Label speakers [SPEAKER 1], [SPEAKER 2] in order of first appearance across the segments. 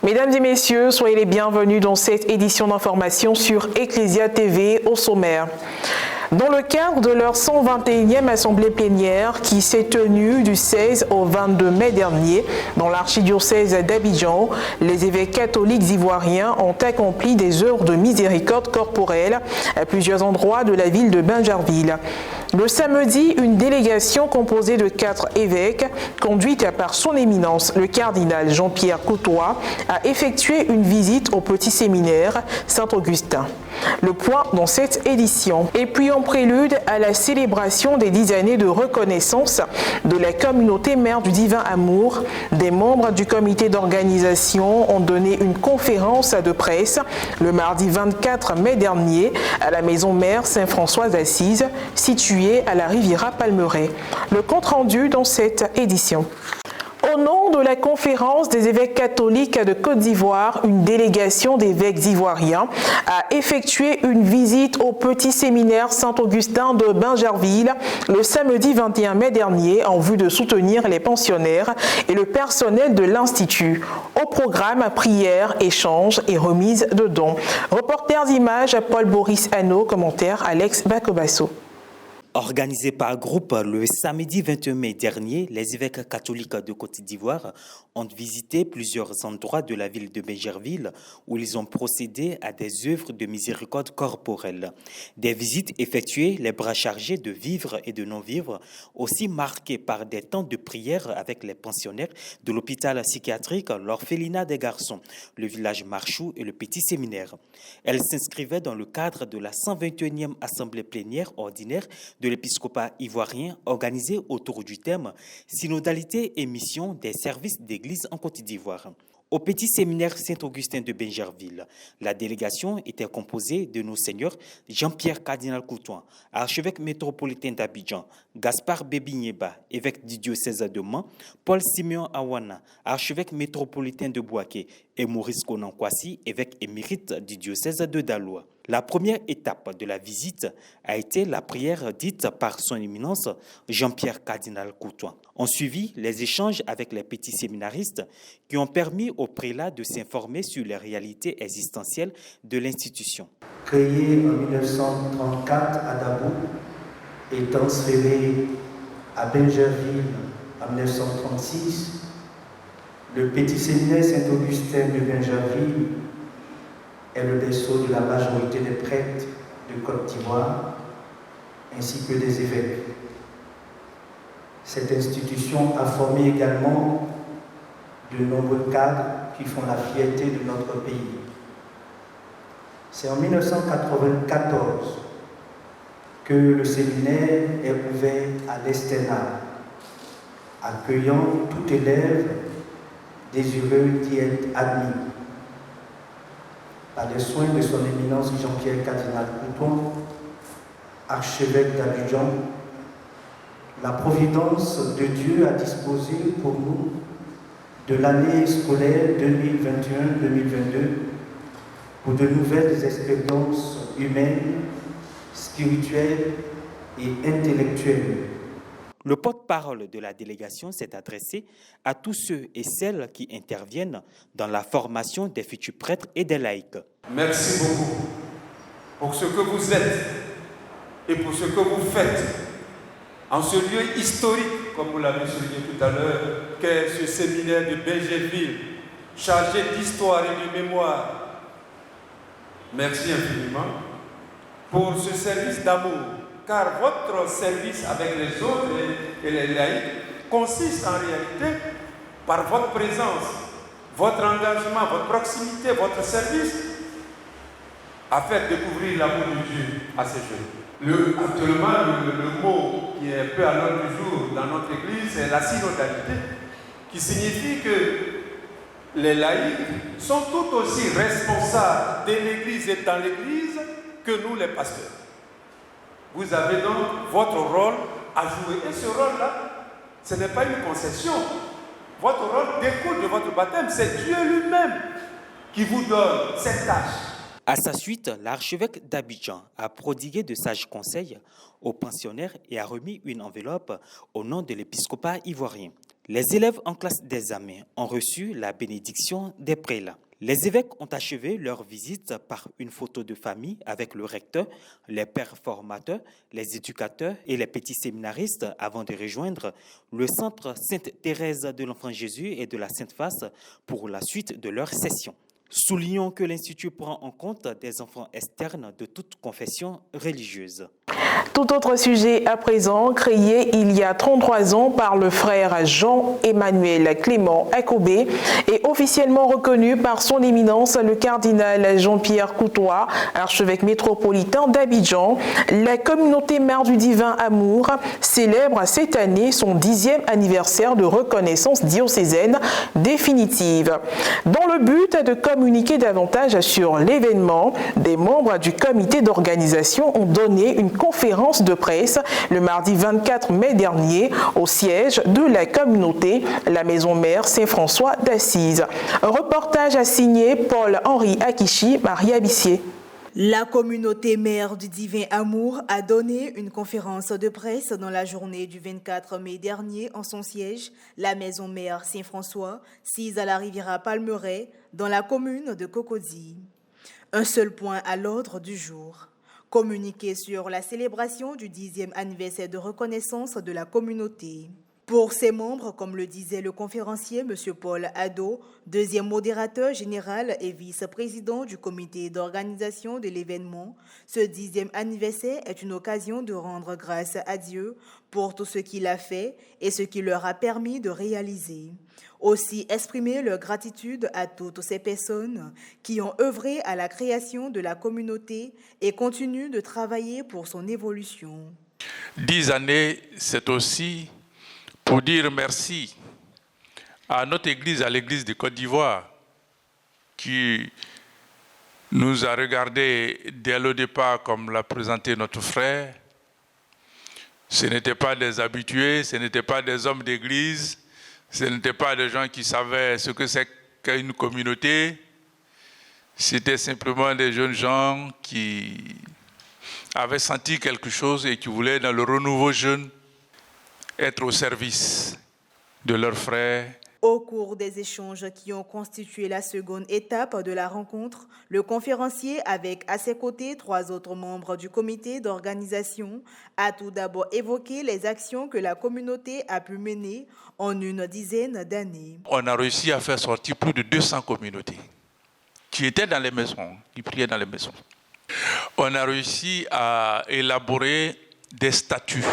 [SPEAKER 1] Mesdames et messieurs, soyez les bienvenus dans cette édition d'information sur Ecclesia TV au sommaire. Dans le cadre de leur 121e assemblée plénière qui s'est tenue du 16 au 22 mai dernier dans l'archidiocèse d'Abidjan, les évêques catholiques ivoiriens ont accompli des œuvres de miséricorde corporelle à plusieurs endroits de la ville de Bingerville. Le samedi, une délégation composée de 4 évêques, conduite par son éminence, le cardinal Jean-Pierre Coutois, a effectué une visite au petit séminaire Saint-Augustin. Le point dans cette édition. Et puis en prélude à la célébration des 10 années de reconnaissance de la communauté Mère du Divin Amour, des membres du comité d'organisation ont donné une conférence de presse le mardi 24 mai dernier à la maison mère Saint-François d'Assise, située à la Riviera Palmeraie. Le compte-rendu dans cette édition. Au nom de la conférence des évêques catholiques de Côte d'Ivoire, une délégation d'évêques ivoiriens a effectué une visite au petit séminaire Saint-Augustin de Bingerville le samedi 21 mai dernier en vue de soutenir les pensionnaires et le personnel de l'Institut. Au programme, prières, échanges et remise de dons. Reporter d'images Paul-Boris Hano, commentaire Alex Bacobasso.
[SPEAKER 2] Organisé par groupe le samedi 21 mai dernier, les évêques catholiques de Côte d'Ivoire ont visité plusieurs endroits de la ville de Bingerville où ils ont procédé à des œuvres de miséricorde corporelle. Des visites effectuées, les bras chargés de vivres et de non-vivres, aussi marquées par des temps de prière avec les pensionnaires de l'hôpital psychiatrique, l'orphelinat des garçons, le village Marchou et le petit séminaire. Elles s'inscrivaient dans le cadre de la 121e assemblée plénière ordinaire de l'épiscopat ivoirien organisé autour du thème « Synodalité et mission des services d'église en Côte d'Ivoire ». Au petit séminaire Saint-Augustin de Bingerville, la délégation était composée de nos seigneurs Jean-Pierre Cardinal Coutois, archevêque métropolitain d'Abidjan, Gaspard Bébigneba, évêque du diocèse de Mans, Paul Simeon Awana, archevêque métropolitain de Bouaké, et Maurice Konan Kwasi, évêque émérite du diocèse de Daloa. La première étape de la visite a été la prière dite par son éminence Jean-Pierre Cardinal Coutois. On suivit les échanges avec les petits séminaristes qui ont permis au prélat de s'informer sur les réalités existentielles de l'institution.
[SPEAKER 3] Créé en 1934 à Dabou et transféré à Bingerville en 1936, le petit séminaire Saint-Augustin de Bingerville est le berceau de la majorité des prêtres de Côte d'Ivoire ainsi que des évêques. Cette institution a formé également de nombreux cadres qui font la fierté de notre pays. C'est en 1994 que le séminaire est ouvert à l'externat, accueillant tout élève désireux d'y être admis. Par les soins de son éminence Jean-Pierre Cardinal Coutois, archevêque d'Abidjan, la providence de Dieu a disposé pour nous de l'année scolaire 2021-2022 pour de nouvelles expériences humaines, spirituelles et intellectuelles.
[SPEAKER 2] Le porte-parole de la délégation s'est adressé à tous ceux et celles qui interviennent dans la formation des futurs prêtres et des laïcs.
[SPEAKER 4] Merci beaucoup pour ce que vous êtes et pour ce que vous faites en ce lieu historique, comme vous l'avez souligné tout à l'heure, qu'est ce séminaire de Bingerville, chargé d'histoire et de mémoire. Merci infiniment pour ce service d'amour, car votre service avec les autres et les laïcs consiste en réalité par votre présence, votre engagement, votre proximité, votre service à faire découvrir l'amour de Dieu à ces jeunes. Actuellement, le mot qui est un peu à l'ordre du jour dans notre Église, c'est la synodalité, qui signifie que les laïcs sont tout aussi responsables de l'Église et dans l'Église que nous les pasteurs. Vous avez donc votre rôle à jouer. Et ce rôle-là, ce n'est pas une concession. Votre rôle découle de votre baptême. C'est Dieu lui-même qui vous donne cette tâche.
[SPEAKER 2] À sa suite, l'archevêque d'Abidjan a prodigué de sages conseils aux pensionnaires et a remis une enveloppe au nom de l'épiscopat ivoirien. Les élèves en classe d'examen ont reçu la bénédiction des prélats. Les évêques ont achevé leur visite par une photo de famille avec le recteur, les pères formateurs, les éducateurs et les petits séminaristes avant de rejoindre le centre Sainte-Thérèse de l'Enfant Jésus et de la Sainte-Face pour la suite de leur session. Soulignons que l'Institut prend en compte des enfants externes de toute confession religieuse.
[SPEAKER 1] Tout autre sujet à présent, créé il y a 33 ans par le frère Jean-Emmanuel Clément Akobé et officiellement reconnu par son éminence le cardinal Jean-Pierre Coutois, archevêque métropolitain d'Abidjan, la communauté Mère du Divin Amour célèbre cette année son 10e anniversaire de reconnaissance diocésaine définitive. Dans le but de communiquer davantage sur l'événement, des membres du comité d'organisation ont donné une conférence de presse le mardi 24 mai dernier au siège de la communauté, la maison mère Saint-François d'Assise. Un reportage a signé Paul-Henri Akichi, Maria Bissier.
[SPEAKER 5] La communauté mère du Divin Amour a donné une conférence de presse dans la journée du 24 mai dernier en son siège, la maison mère Saint-François, sise à la Riviera Palmeraie, dans la commune de Cocody. Un seul point à l'ordre du jour. Communiquer sur la célébration du 10e anniversaire de reconnaissance de la communauté. Pour ses membres, comme le disait le conférencier M. Paul Ado, deuxième modérateur général et vice-président du comité d'organisation de l'événement, ce 10e anniversaire est une occasion de rendre grâce à Dieu pour tout ce qu'il a fait et ce qu'il leur a permis de réaliser. Aussi exprimer leur gratitude à toutes ces personnes qui ont œuvré à la création de la communauté et continuent de travailler pour son évolution.
[SPEAKER 6] 10 années, c'est aussi pour dire merci à notre Église, à l'Église de Côte d'Ivoire, qui nous a regardés dès le départ comme l'a présenté notre frère. Ce n'étaient pas des habitués, ce n'étaient pas des hommes d'Église, ce n'étaient pas des gens qui savaient ce que c'est qu'une communauté. C'était simplement des jeunes gens qui avaient senti quelque chose et qui voulaient, dans le renouveau jeune, être au service de leurs frères.
[SPEAKER 5] Au cours des échanges qui ont constitué la seconde étape de la rencontre, le conférencier, avec à ses côtés 3 autres membres du comité d'organisation, a tout d'abord évoqué les actions que la communauté a pu mener en une dizaine d'années.
[SPEAKER 6] On a réussi à faire sortir plus de 200 communautés qui étaient dans les maisons, qui priaient dans les maisons. On a réussi à élaborer des statuts.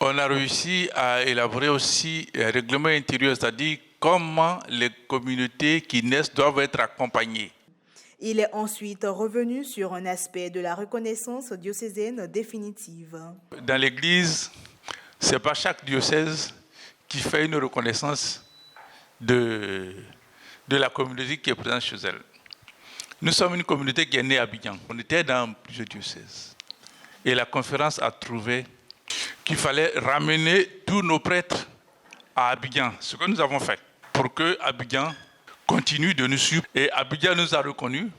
[SPEAKER 6] On a réussi à élaborer aussi un règlement intérieur, c'est-à-dire comment les communautés qui naissent doivent être accompagnées.
[SPEAKER 5] Il est ensuite revenu sur un aspect de la reconnaissance diocésaine définitive.
[SPEAKER 6] Dans l'Église, ce n'est pas chaque diocèse qui fait une reconnaissance de la communauté qui est présente chez elle. Nous sommes une communauté qui est née à Abidjan. On était dans plusieurs diocèses. Et la conférence a trouvé qu'il fallait ramener tous nos prêtres à Abidjan, ce que nous avons fait, pour que Abidjan continue de nous suivre. Et Abidjan nous a reconnus.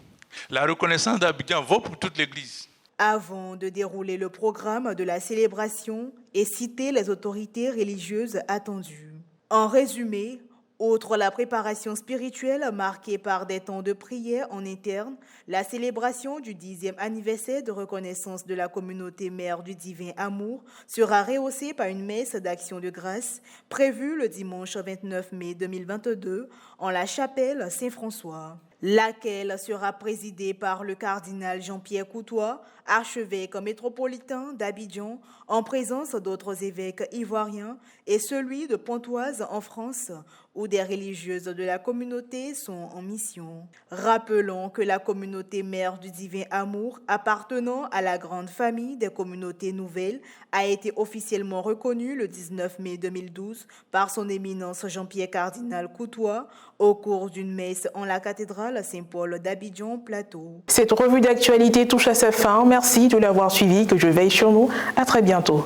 [SPEAKER 6] La reconnaissance d'Abidjan vaut pour toute l'Église.
[SPEAKER 5] Avant de dérouler le programme de la célébration et citer les autorités religieuses attendues. En résumé, outre la préparation spirituelle marquée par des temps de prière en interne, la célébration du 10e anniversaire de reconnaissance de la communauté mère du Divin Amour sera rehaussée par une messe d'action de grâce prévue le dimanche 29 mai 2022 en la chapelle Saint-François, laquelle sera présidée par le cardinal Jean-Pierre Coutois, archevêque métropolitain d'Abidjan, en présence d'autres évêques ivoiriens et celui de Pontoise en France, où des religieuses de la communauté sont en mission. Rappelons que la communauté mère du Divin Amour, appartenant à la grande famille des communautés nouvelles, a été officiellement reconnue le 19 mai 2012 par son éminence Jean-Pierre Cardinal Coutois au cours d'une messe en la cathédrale Saint-Paul d'Abidjan Plateau.
[SPEAKER 1] Cette revue d'actualité touche à sa fin. Merci de l'avoir suivi, que je veille sur nous. À très bientôt.